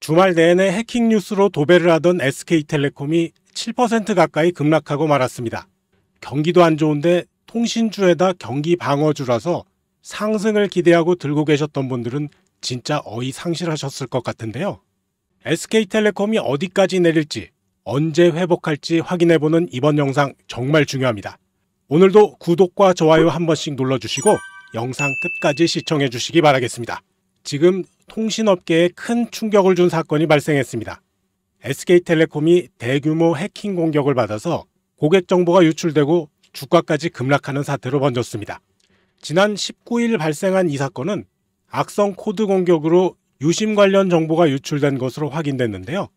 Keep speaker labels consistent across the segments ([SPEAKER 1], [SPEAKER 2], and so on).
[SPEAKER 1] 주말 내내 해킹 뉴스로 도배를 하던 SK텔레콤이 7% 가까이 급락하고 말았습니다. 경기도 안 좋은데 통신주에다 경기 방어주라서 상승을 기대하고 들고 계셨던 분들은 진짜 어이 상실하셨을 것 같은데요. SK텔레콤이 어디까지 내릴지, 언제 회복할지 확인해보는 이번 영상 정말 중요합니다. 오늘도 구독과 좋아요 한 번씩 눌러주시고 영상 끝까지 시청해주시기 바라겠습니다. 지금 통신업계에 큰 충격을 준 사건이 발생했습니다. SK텔레콤이 대규모 해킹 공격을 받아서 고객 정보가 유출되고 주가까지 급락하는 사태로 번졌습니다. 지난 19일 발생한 이 사건은 악성 코드 공격으로 유심 관련 정보가 유출된 것으로 확인됐는데요.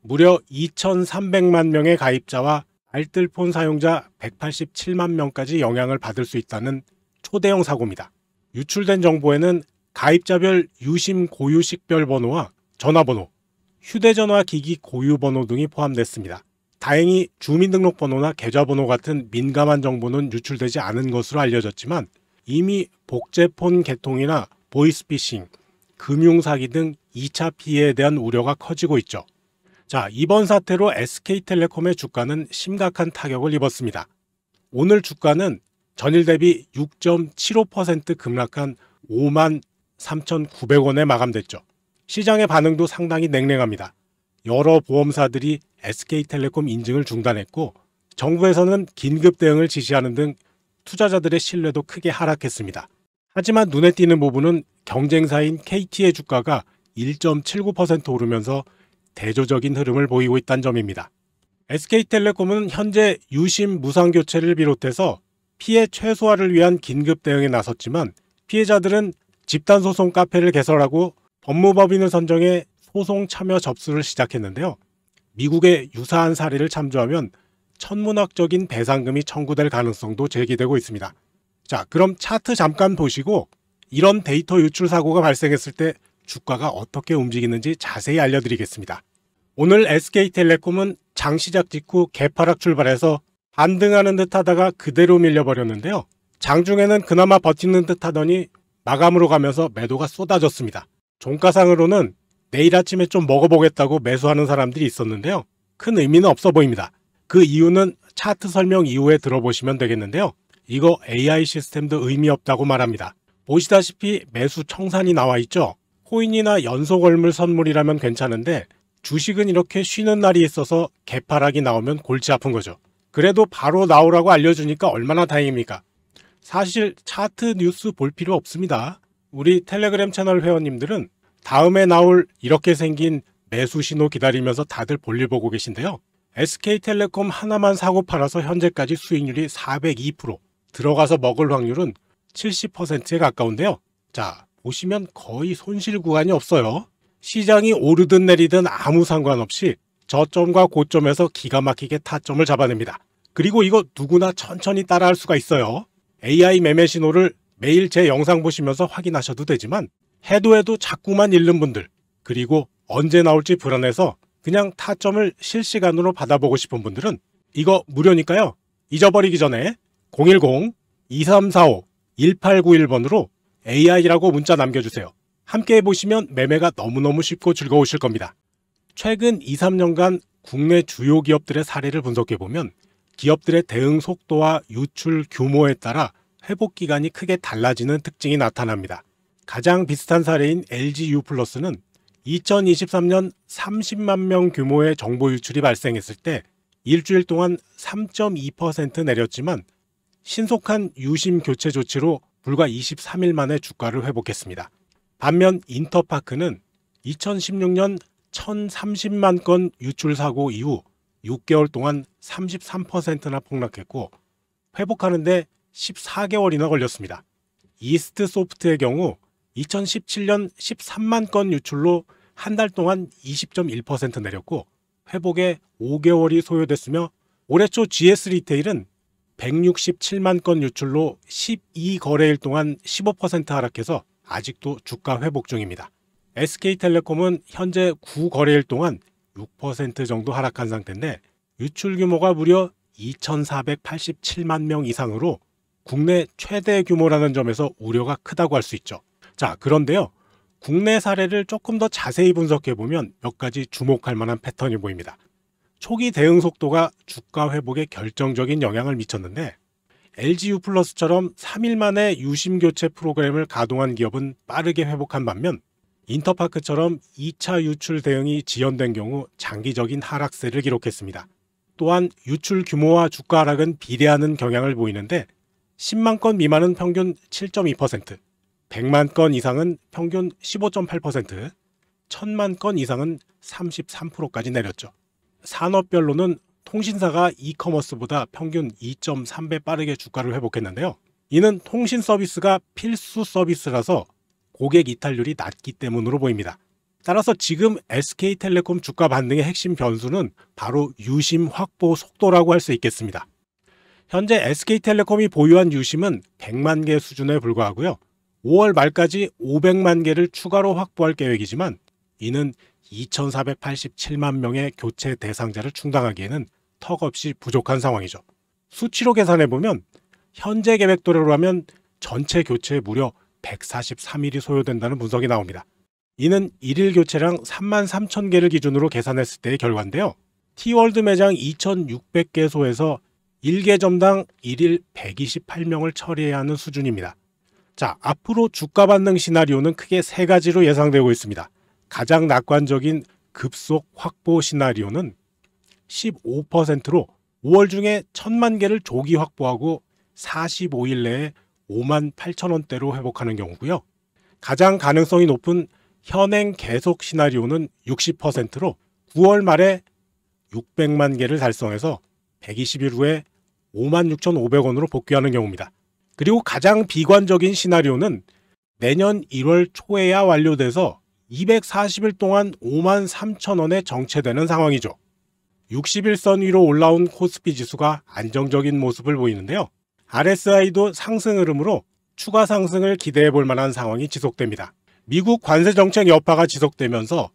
[SPEAKER 1] 무려 2,300만 명의 가입자와 알뜰폰 사용자 187만 명까지 영향을 받을 수 있다는 초대형 사고입니다. 유출된 정보에는 가입자별 유심 고유 식별 번호와 전화번호, 휴대전화 기기 고유 번호 등이 포함됐습니다. 다행히 주민등록번호나 계좌번호 같은 민감한 정보는 유출되지 않은 것으로 알려졌지만 이미 복제폰 개통이나 보이스피싱, 금융사기 등 2차 피해에 대한 우려가 커지고 있죠. 자, 이번 사태로 SK텔레콤의 주가는 심각한 타격을 입었습니다. 오늘 주가는 전일 대비 6.75% 급락한 53,900원에 마감됐죠. 시장의 반응도 상당히 냉랭합니다. 여러 보험사들이 SK텔레콤 인증을 중단했고 정부에서는 긴급 대응을 지시하는 등 투자자들의 신뢰도 크게 하락했습니다. 하지만 눈에 띄는 부분은 경쟁사인 KT의 주가가 1.79% 오르면서 대조적인 흐름을 보이고 있다는 점입니다. SK텔레콤은 현재 유심 무상 교체를 비롯해서 피해 최소화를 위한 긴급 대응에 나섰지만 피해자들은 집단소송 카페를 개설하고 법무법인을 선정해 소송 참여 접수를 시작했는데요. 미국의 유사한 사례를 참조하면 천문학적인 배상금이 청구될 가능성도 제기되고 있습니다. 자, 그럼 차트 잠깐 보시고 이런 데이터 유출 사고가 발생했을 때 주가가 어떻게 움직이는지 자세히 알려드리겠습니다. 오늘 SK텔레콤은 장 시작 직후 개파락 출발해서 반등하는 듯 하다가 그대로 밀려버렸는데요. 장중에는 그나마 버티는 듯 하더니 마감으로 가면서 매도가 쏟아졌습니다. 종가상으로는 내일 아침에 좀 먹어보겠다고 매수하는 사람들이 있었는데요. 큰 의미는 없어 보입니다. 그 이유는 차트 설명 이후에 들어보시면 되겠는데요. 이거 AI 시스템도 의미 없다고 말합니다. 보시다시피 매수 청산이 나와 있죠. 코인이나 연속월물 선물이라면 괜찮은데 주식은 이렇게 쉬는 날이 있어서 개파락이 나오면 골치 아픈 거죠. 그래도 바로 나오라고 알려주니까 얼마나 다행입니까? 사실 차트 뉴스 볼 필요 없습니다. 우리 텔레그램 채널 회원님들은 다음에 나올 이렇게 생긴 매수 신호 기다리면서 다들 볼일 보고 계신데요. SK텔레콤 하나만 사고 팔아서 현재까지 수익률이 402%, 들어가서 먹을 확률은 70%에 가까운데요. 자, 보시면 거의 손실 구간이 없어요. 시장이 오르든 내리든 아무 상관없이 저점과 고점에서 기가 막히게 타점을 잡아냅니다. 그리고 이거 누구나 천천히 따라할 수가 있어요. AI 매매 신호를 매일 제 영상 보시면서 확인하셔도 되지만 해도 자꾸만 잃는 분들, 그리고 언제 나올지 불안해서 그냥 타점을 실시간으로 받아보고 싶은 분들은 이거 무료니까요. 잊어버리기 전에 010-2345-1891번으로 AI라고 문자 남겨주세요. 함께 해보시면 매매가 너무너무 쉽고 즐거우실 겁니다. 최근 2-3년간 국내 주요 기업들의 사례를 분석해보면 기업들의 대응 속도와 유출 규모에 따라 회복 기간이 크게 달라지는 특징이 나타납니다. 가장 비슷한 사례인 LG유플러스는 2023년 30만 명 규모의 정보 유출이 발생했을 때 일주일 동안 3.2% 내렸지만 신속한 유심 교체 조치로 불과 23일 만에 주가를 회복했습니다. 반면 인터파크는 2016년 1,030만 건 유출 사고 이후 6개월 동안 33%나 폭락했고 회복하는데 14개월이나 걸렸습니다. 이스트소프트의 경우 2017년 13만 건 유출로 한 달 동안 20.1% 내렸고 회복에 5개월이 소요됐으며 올해 초 GS리테일은 167만 건 유출로 12거래일 동안 15% 하락해서 아직도 주가 회복 중입니다. SK텔레콤은 현재 9거래일 동안 6% 정도 하락한 상태인데 유출 규모가 무려 2,487만 명 이상으로 국내 최대 규모라는 점에서 우려가 크다고 할 수 있죠. 자, 그런데요. 국내 사례를 조금 더 자세히 분석해보면 몇 가지 주목할 만한 패턴이 보입니다. 초기 대응 속도가 주가 회복에 결정적인 영향을 미쳤는데 LG유플러스처럼 3일 만에 유심 교체 프로그램을 가동한 기업은 빠르게 회복한 반면 인터파크처럼 2차 유출 대응이 지연된 경우 장기적인 하락세를 기록했습니다. 또한 유출 규모와 주가 하락은 비례하는 경향을 보이는데 10만 건 미만은 평균 7.2%, 100만 건 이상은 평균 15.8%, 1000만 건 이상은 33%까지 내렸죠. 산업별로는 통신사가 이커머스보다 평균 2.3배 빠르게 주가를 회복했는데요. 이는 통신 서비스가 필수 서비스라서 고객 이탈률이 낮기 때문으로 보입니다. 따라서 지금 SK텔레콤 주가 반등의 핵심 변수는 바로 유심 확보 속도라고 할 수 있겠습니다. 현재 SK텔레콤이 보유한 유심은 100만 개 수준에 불과하고요. 5월 말까지 500만 개를 추가로 확보할 계획이지만 이는 2,487만 명의 교체 대상자를 충당하기에는 턱없이 부족한 상황이죠. 수치로 계산해보면 현재 계획대로라면 전체 교체에 무려 143일이 소요된다는 분석이 나옵니다. 이는 1일 교체량 3만 3천 개를 기준으로 계산했을 때의 결과인데요. T월드 매장 2,600개소에서 1개점당 1일 128명을 처리해야 하는 수준입니다. 자, 앞으로 주가 반등 시나리오는 크게 세 가지로 예상되고 있습니다. 가장 낙관적인 급속 확보 시나리오는 15%로 5월 중에 1,000만 개를 조기 확보하고 45일 내에 5만 8천 원대로 회복하는 경우고요. 가장 가능성이 높은 현행 계속 시나리오는 60%로 9월 말에 600만 개를 달성해서 120일 후에 5만 6,500원으로 복귀하는 경우입니다. 그리고 가장 비관적인 시나리오는 내년 1월 초에야 완료돼서 240일 동안 5만 3천 원에 정체되는 상황이죠. 60일선 위로 올라온 코스피 지수가 안정적인 모습을 보이는데요. RSI도 상승 흐름으로 추가 상승을 기대해 볼 만한 상황이 지속됩니다. 미국 관세 정책 여파가 지속되면서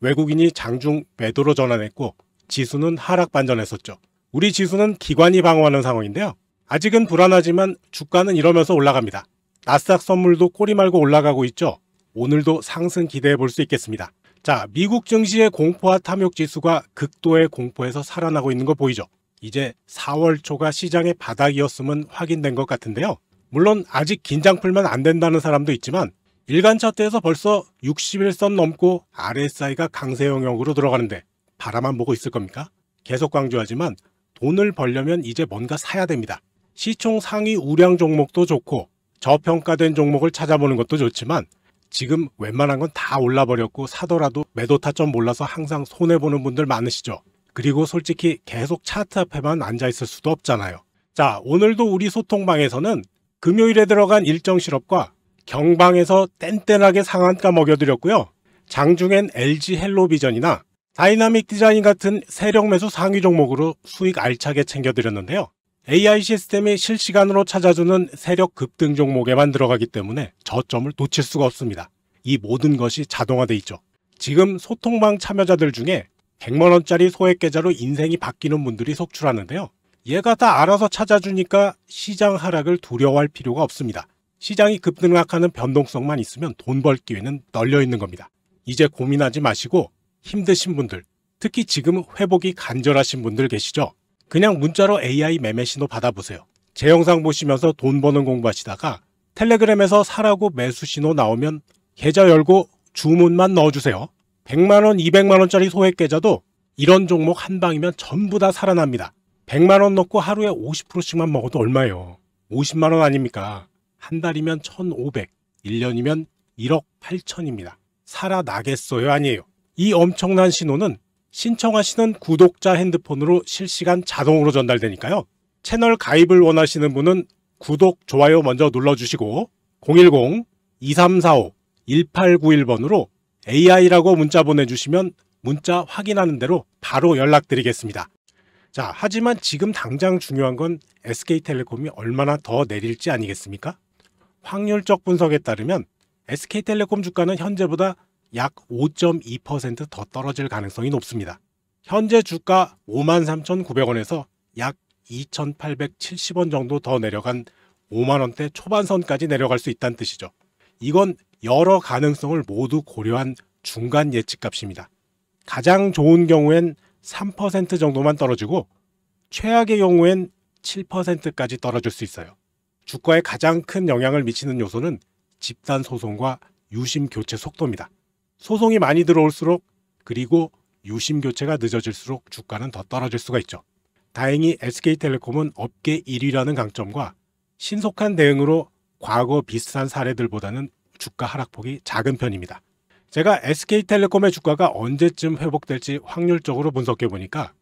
[SPEAKER 1] 외국인이 장중 매도로 전환했고 지수는 하락 반전했었죠. 우리 지수는 기관이 방어하는 상황인데요. 아직은 불안하지만 주가는 이러면서 올라갑니다. 나스닥 선물도 꼬리 말고 올라가고 있죠. 오늘도 상승 기대해 볼 수 있겠습니다. 자, 미국 증시의 공포와 탐욕 지수가 극도의 공포에서 살아나고 있는 거 보이죠? 이제 4월 초가 시장의 바닥이었음은 확인된 것 같은데요. 물론 아직 긴장 풀면 안 된다는 사람도 있지만 일간 차트에서 벌써 60일선 넘고 RSI가 강세 영역으로 들어가는데 바라만 보고 있을 겁니까? 계속 강조하지만 돈을 벌려면 이제 뭔가 사야 됩니다. 시총 상위 우량 종목도 좋고 저평가된 종목을 찾아보는 것도 좋지만 지금 웬만한 건 다 올라버렸고 사더라도 매도 타점 몰라서 항상 손해보는 분들 많으시죠. 그리고 솔직히 계속 차트 앞에만 앉아있을 수도 없잖아요. 자, 오늘도 우리 소통방에서는 금요일에 들어간 일정 실업과 경방에서 뗀뗀하게 상한가 먹여드렸고요. 장중엔 LG 헬로비전이나 다이나믹 디자인 같은 세력 매수 상위 종목으로 수익 알차게 챙겨드렸는데요. AI 시스템이 실시간으로 찾아주는 세력 급등 종목에만 들어가기 때문에 저점을 놓칠 수가 없습니다. 이 모든 것이 자동화돼 있죠. 지금 소통방 참여자들 중에 100만원짜리 소액 계좌로 인생이 바뀌는 분들이 속출하는데요. 얘가 다 알아서 찾아주니까 시장 하락을 두려워할 필요가 없습니다. 시장이 급등락하는 변동성만 있으면 돈 벌 기회는 널려 있는 겁니다. 이제 고민하지 마시고 힘드신 분들, 특히 지금 회복이 간절하신 분들 계시죠? 그냥 문자로 AI 매매 신호 받아보세요. 제 영상 보시면서 돈 버는 공부하시다가 텔레그램에서 사라고 매수 신호 나오면 계좌 열고 주문만 넣어주세요. 100만원, 200만원짜리 소액 계좌도 이런 종목 한 방이면 전부 다 살아납니다. 100만원 넣고 하루에 50%씩만 먹어도 얼마예요? 50만원 아닙니까? 한 달이면 1,500, 1년이면 1억 8천입니다. 살아나겠어요? 아니에요. 이 엄청난 신호는 신청하시는 구독자 핸드폰으로 실시간 자동으로 전달되니까요. 채널 가입을 원하시는 분은 구독, 좋아요 먼저 눌러주시고 010-2345-1891번으로 AI라고 문자 보내주시면 문자 확인하는 대로 바로 연락드리겠습니다. 자, 하지만 지금 당장 중요한 건 SK텔레콤이 얼마나 더 내릴지 아니겠습니까? 확률적 분석에 따르면 SK텔레콤 주가는 현재보다 약 5.2% 더 떨어질 가능성이 높습니다. 현재 주가 53,900원에서 약 2,870원 정도 더 내려간 5만원대 초반선까지 내려갈 수 있다는 뜻이죠. 이건 여러 가능성을 모두 고려한 중간 예측값입니다. 가장 좋은 경우엔 3% 정도만 떨어지고 최악의 경우엔 7%까지 떨어질 수 있어요. 주가에 가장 큰 영향을 미치는 요소는 집단 소송과 유심 교체 속도입니다. 소송이 많이 들어올수록 그리고 유심 교체가 늦어질수록 주가는 더 떨어질 수가 있죠. 다행히 SK텔레콤은 업계 1위라는 강점과 신속한 대응으로 과거 비슷한 사례들보다는 주가 하락폭이 작은 편입니다. 제가 SK텔레콤의 주가가 언제쯤 회복될지 확률적으로 분석해 보니까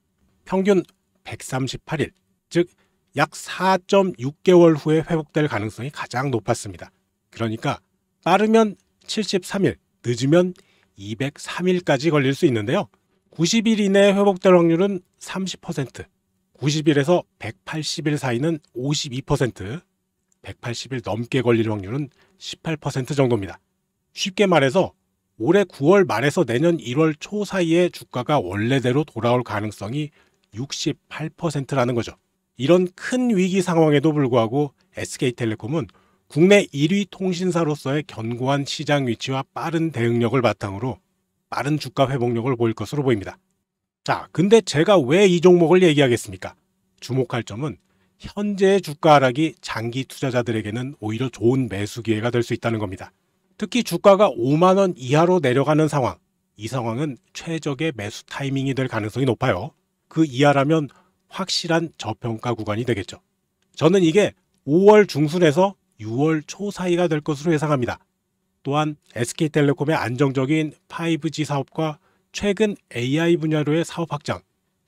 [SPEAKER 1] 평균 138일, 즉 약 4.6개월 후에 회복될 가능성이 가장 높았습니다. 그러니까 빠르면 73일, 늦으면 203일까지 걸릴 수 있는데요. 90일 이내에 회복될 확률은 30%, 90일에서 180일 사이는 52%, 180일 넘게 걸릴 확률은 18% 정도입니다. 쉽게 말해서 올해 9월 말에서 내년 1월 초 사이에 주가가 원래대로 돌아올 가능성이 68%라는 거죠. 이런 큰 위기 상황에도 불구하고 SK텔레콤은 국내 1위 통신사로서의 견고한 시장 위치와 빠른 대응력을 바탕으로 빠른 주가 회복력을 보일 것으로 보입니다. 자, 근데 제가 왜 이 종목을 얘기하겠습니까? 주목할 점은 현재의 주가 하락이 장기 투자자들에게는 오히려 좋은 매수 기회가 될 수 있다는 겁니다. 특히 주가가 5만 원 이하로 내려가는 상황, 이 상황은 최적의 매수 타이밍이 될 가능성이 높아요. 그 이하라면 확실한 저평가 구간이 되겠죠. 저는 이게 5월 중순에서 6월 초 사이가 될 것으로 예상합니다. 또한 SK텔레콤의 안정적인 5G 사업과 최근 AI 분야로의 사업 확장,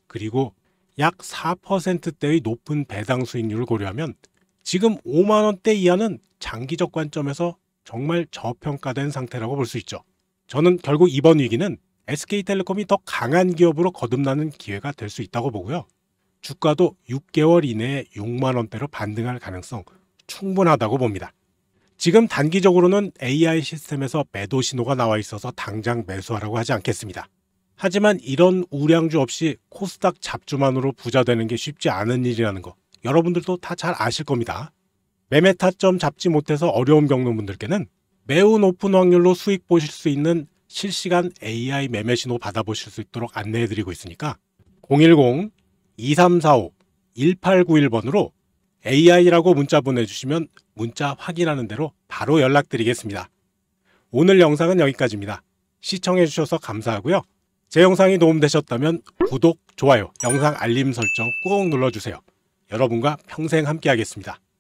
[SPEAKER 1] 그리고 약 4%대의 높은 배당 수익률을 고려하면 지금 5만 원대 이하는 장기적 관점에서 정말 저평가된 상태라고 볼 수 있죠. 저는 결국 이번 위기는 SK텔레콤이 더 강한 기업으로 거듭나는 기회가 될 수 있다고 보고요. 주가도 6개월 이내에 6만 원대로 반등할 가능성 충분하다고 봅니다. 지금 단기적으로는 AI 시스템에서 매도 신호가 나와 있어서 당장 매수하라고 하지 않겠습니다. 하지만 이런 우량주 없이 코스닥 잡주만으로 부자 되는 게 쉽지 않은 일이라는 거 여러분들도 다 잘 아실 겁니다. 매매 타점 잡지 못해서 어려움 겪는 분들께는 매우 높은 확률로 수익 보실 수 있는 실시간 AI 매매 신호 받아보실 수 있도록 안내해드리고 있으니까 010-2345-1891번으로 AI라고 문자 보내주시면 문자 확인하는 대로 바로 연락드리겠습니다. 오늘 영상은 여기까지입니다. 시청해주셔서 감사하고요. 제 영상이 도움되셨다면 구독, 좋아요, 영상 알림 설정 꼭 눌러주세요. 여러분과 평생 함께하겠습니다.